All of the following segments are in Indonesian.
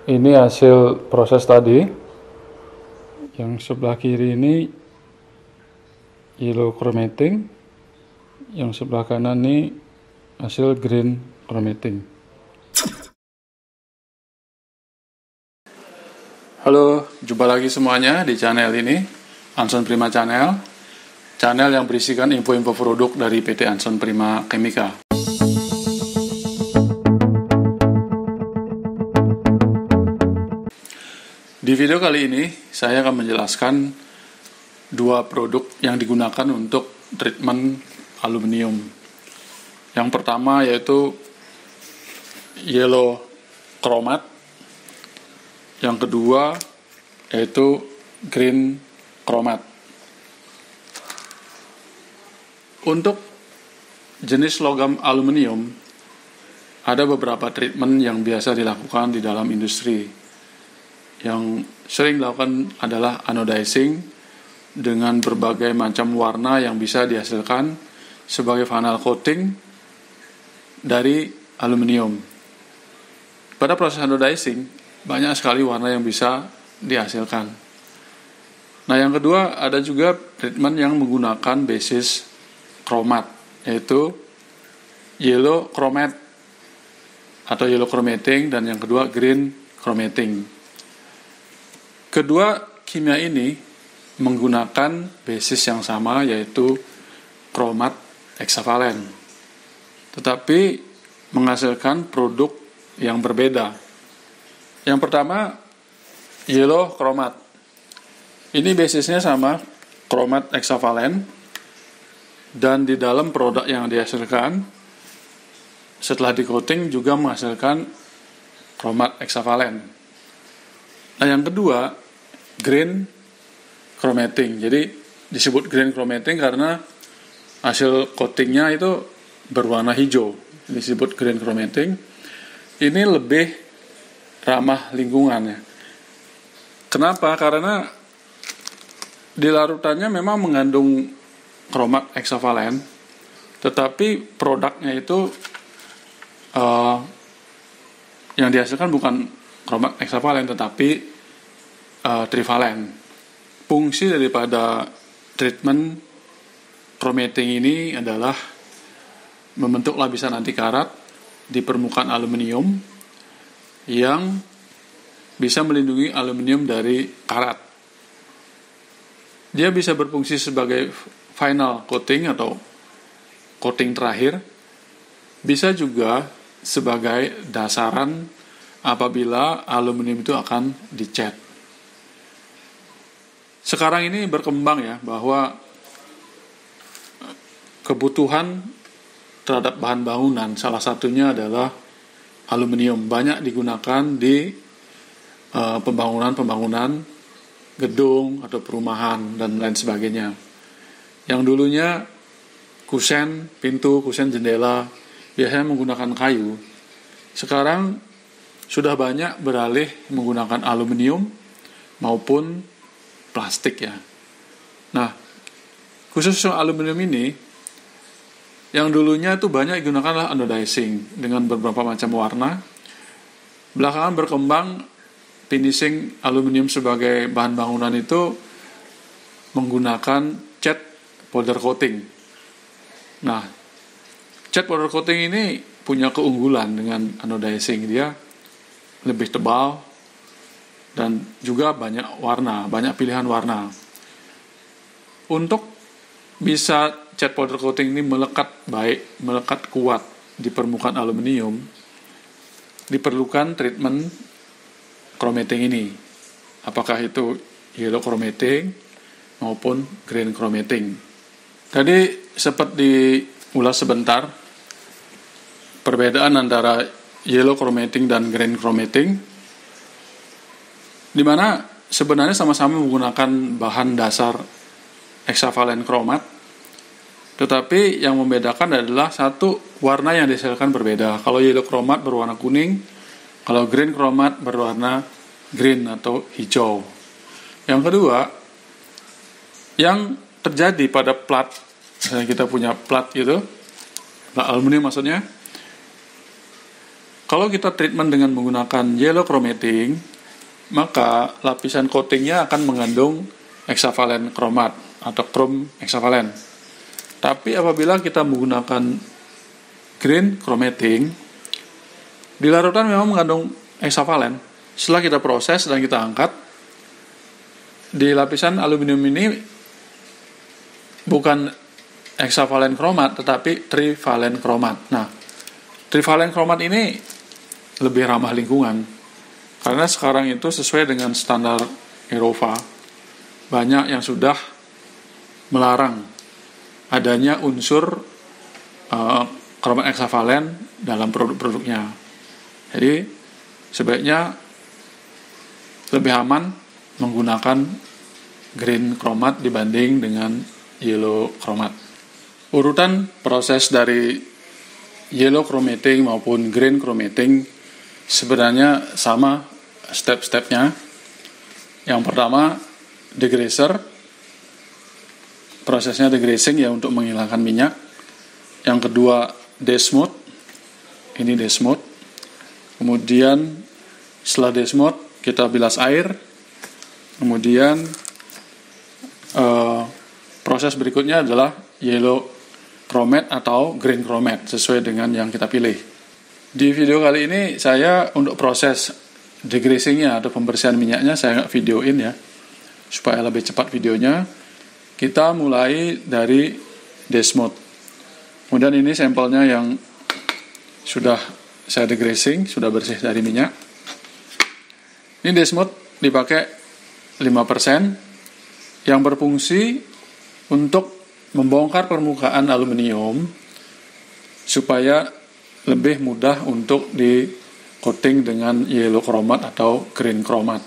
Ini hasil proses tadi. Yang sebelah kiri ini yellow chromating, yang sebelah kanan ini hasil green chromating. Halo, jumpa lagi semuanya di channel ini, Anson Prima Channel, channel yang berisikan info-info produk dari PT Anson Prima Chemica. Di video kali ini, saya akan menjelaskan dua produk yang digunakan untuk treatment aluminium. Yang pertama yaitu yellow chromat, yang kedua yaitu green chromat. Untuk jenis logam aluminium, ada beberapa treatment yang biasa dilakukan di dalam industri. Yang sering dilakukan adalah anodizing dengan berbagai macam warna yang bisa dihasilkan sebagai final coating dari aluminium. Pada proses anodizing, banyak sekali warna yang bisa dihasilkan. Nah, yang kedua ada juga treatment yang menggunakan basis chromat, yaitu yellow chromat atau yellow chromating, dan yang kedua green chromating. Kedua kimia ini menggunakan basis yang sama, yaitu kromat hexavalen, tetapi menghasilkan produk yang berbeda. Yang pertama, yellow chromat. Ini basisnya sama, kromat hexavalen, dan di dalam produk yang dihasilkan setelah di coating juga menghasilkan kromat hexavalen. Nah, yang kedua, green chromating. Jadi disebut green chromating karena hasil coatingnya itu berwarna hijau. Disebut green chromating. Ini lebih ramah lingkungan ya. Kenapa? Karena di larutannya memang mengandung kromat hexavalen, tetapi produknya itu yang dihasilkan bukan kromat hexavalen tetapi trivalen. Fungsi daripada treatment chromating ini adalah membentuk lapisan anti karat di permukaan aluminium yang bisa melindungi aluminium dari karat. Dia bisa berfungsi sebagai final coating atau coating terakhir, bisa juga sebagai dasaran apabila aluminium itu akan dicat. Sekarang ini berkembang ya, bahwa kebutuhan terhadap bahan bangunan salah satunya adalah aluminium. Banyak digunakan di pembangunan gedung atau perumahan dan lain sebagainya. Yang dulunya kusen pintu, kusen jendela biasanya menggunakan kayu. Sekarang sudah banyak beralih menggunakan aluminium maupun plastik ya. Nah, khusus aluminium ini, yang dulunya itu banyak digunakan anodizing dengan beberapa macam warna. Belakangan berkembang finishing aluminium sebagai bahan bangunan itu menggunakan cat powder coating. Nah, cat powder coating ini punya keunggulan dengan anodizing. Dia lebih tebal dan juga banyak warna, banyak pilihan warna. Untuk bisa cat powder coating ini melekat baik, melekat kuat di permukaan aluminium, diperlukan treatment chromating ini. Apakah itu yellow chromating maupun green chromating. Tadi sempat diulas sebentar perbedaan antara yellow chromating dan green chromating, di mana sebenarnya sama-sama menggunakan bahan dasar hexavalen kromat, tetapi yang membedakan adalah satu, warna yang dihasilkan berbeda. Kalau yellow chromat berwarna kuning, kalau green chromat berwarna green atau hijau. Yang kedua, yang terjadi pada plat, misalnya kita punya plat gitu, plat aluminium maksudnya, kalau Kalau kita treatment dengan menggunakan yellow chromating, maka lapisan coatingnya akan mengandung hexavalent chromat atau chrome hexavalent. Tapi apabila kita menggunakan green chromating, di larutan memang mengandung hexavalent. Setelah kita proses dan kita angkat, di lapisan aluminium ini bukan hexavalent chromat, tetapi trivalent chromat. Nah, trivalent chromat ini lebih ramah lingkungan, karena sekarang itu sesuai dengan standar Eropa, banyak yang sudah melarang adanya unsur chromat hexavalent dalam produk-produknya. Jadi sebaiknya lebih aman menggunakan green chromat dibanding dengan yellow chromat. Urutan proses dari yellow chromating maupun green chromating sebenarnya sama step-stepnya. Yang pertama, degreaser. Prosesnya degreasing ya untuk menghilangkan minyak. Yang kedua, desmooth. Ini desmooth. Kemudian setelah desmooth kita bilas air. Kemudian proses berikutnya adalah yellow chromat atau green chromat sesuai dengan yang kita pilih. Di video kali ini saya untuk proses degreasingnya atau pembersihan minyaknya saya nggak videoin ya, supaya lebih cepat videonya. Kita mulai dari desmooth. Kemudian ini sampelnya yang sudah saya degreasing, sudah bersih dari minyak. Ini desmooth dipakai 5% yang berfungsi untuk membongkar permukaan aluminium supaya lebih mudah untuk di coating dengan yellow chromat atau green chromat.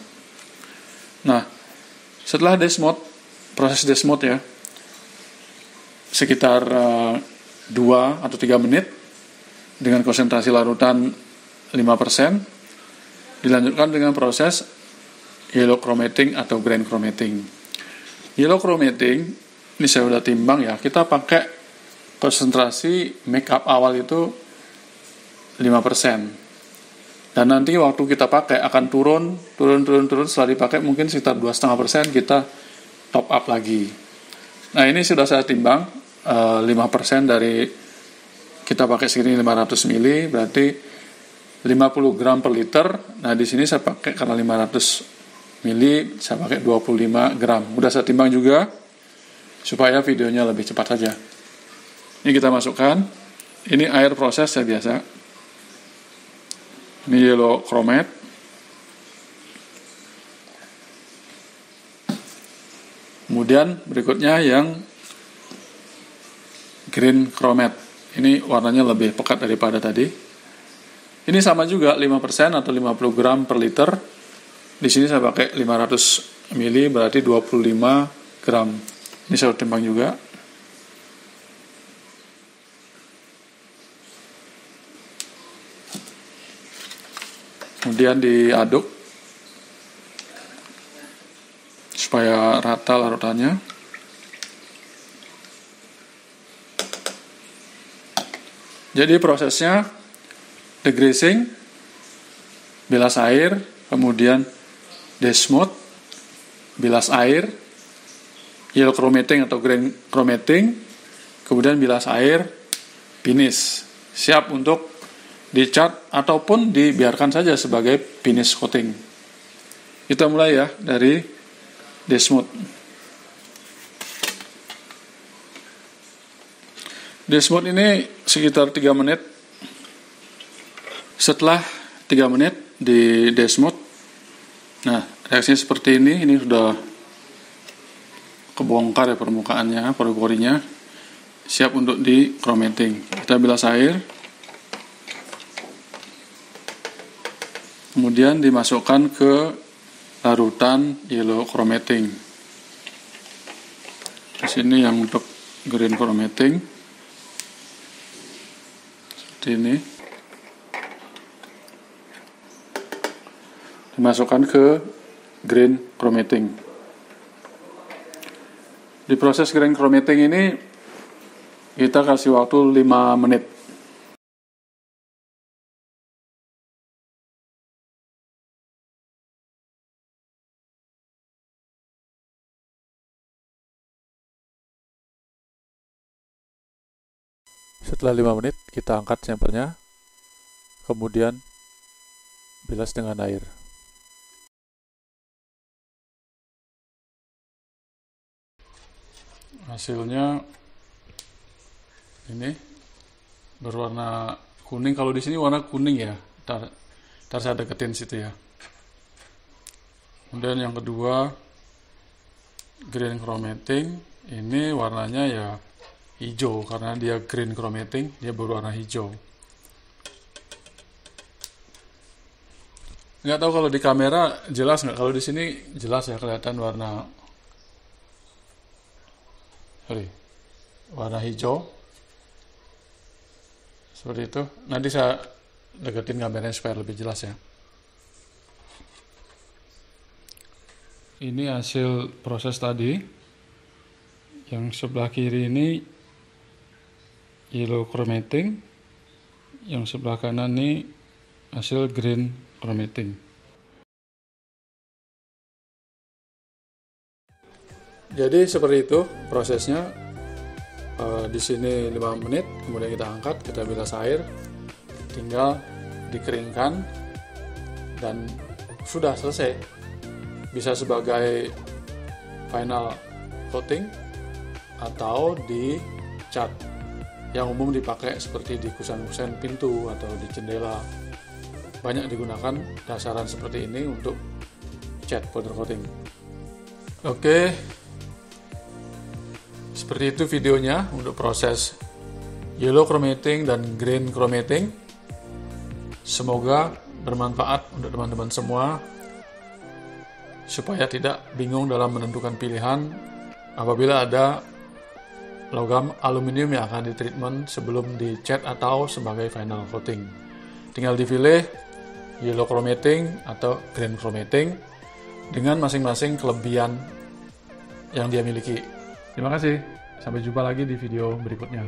Nah, setelah desmooth, proses desmooth ya, sekitar 2 atau 3 menit dengan konsentrasi larutan 5%, dilanjutkan dengan proses yellow chromating atau green chromating. Yellow chromating ini saya udah timbang ya, kita pakai konsentrasi makeup awal itu 5%. Dan nanti waktu kita pakai akan turun setelah dipakai mungkin sekitar 2,5% kita top up lagi. Nah, ini sudah saya timbang 5% dari kita pakai segini 500 ml berarti 50 gram per liter. Nah, di sini saya pakai karena 500 ml saya pakai 25 gram. Udah saya timbang juga supaya videonya lebih cepat saja. Ini kita masukkan. Ini air proses ya biasa. Ini yellow chromat. Kemudian berikutnya yang green chromat. Ini warnanya lebih pekat daripada tadi. Ini sama juga 5% atau 50 gram per liter. Di sini saya pakai 500 ml berarti 25 gram. Ini saya timbang juga. Kemudian diaduk supaya rata larutannya. Jadi prosesnya degreasing, bilas air, kemudian desmooth, bilas air, yellow chromating atau green chromating, kemudian bilas air, finish, siap untuk dicat ataupun dibiarkan saja sebagai finish coating. Kita mulai ya dari desmooth. Desmooth ini sekitar 3 menit. Setelah 3 menit di desmooth, nah reaksinya seperti ini sudah kebongkar ya permukaannya, pori-porinya, siap untuk di chromating. Kita bilas air, kemudian dimasukkan ke larutan yellow chromating. Di sini yang untuk green chromating seperti ini, dimasukkan ke green chromating. Di proses green chromating ini kita kasih waktu 5 menit. Setelah 5 menit kita angkat sampelnya, kemudian bilas dengan air. Hasilnya ini berwarna kuning. Kalau di sini warna kuning ya. Ntar saya deketin situ ya. Kemudian yang kedua, green chromating. Ini warnanya ya hijau karena dia green chromating, dia berwarna hijau. Nggak tahu kalau di kamera jelas nggak. Kalau di sini jelas ya, kelihatan warna hijau seperti itu. Nanti saya deketin kameranya supaya lebih jelas ya. Ini hasil proses tadi. Yang sebelah kiri ini yellow chromating, yang sebelah kanan ini hasil green chromating. Jadi seperti itu prosesnya. Di sini 5 menit, kemudian kita angkat, kita bilas air, tinggal dikeringkan dan sudah selesai. Bisa sebagai final coating atau di cat yang umum dipakai seperti di kusen-kusen pintu atau di jendela. Banyak digunakan dasaran seperti ini untuk cat powder coating. Oke, seperti itu videonya untuk proses yellow chromating dan green chromating. Semoga bermanfaat untuk teman-teman semua supaya tidak bingung dalam menentukan pilihan apabila ada logam aluminium yang akan ditreatment sebelum dicat atau sebagai final coating. Tinggal dipilih yellow chromating atau green chromating dengan masing-masing kelebihan yang dia miliki. Terima kasih. Sampai jumpa lagi di video berikutnya.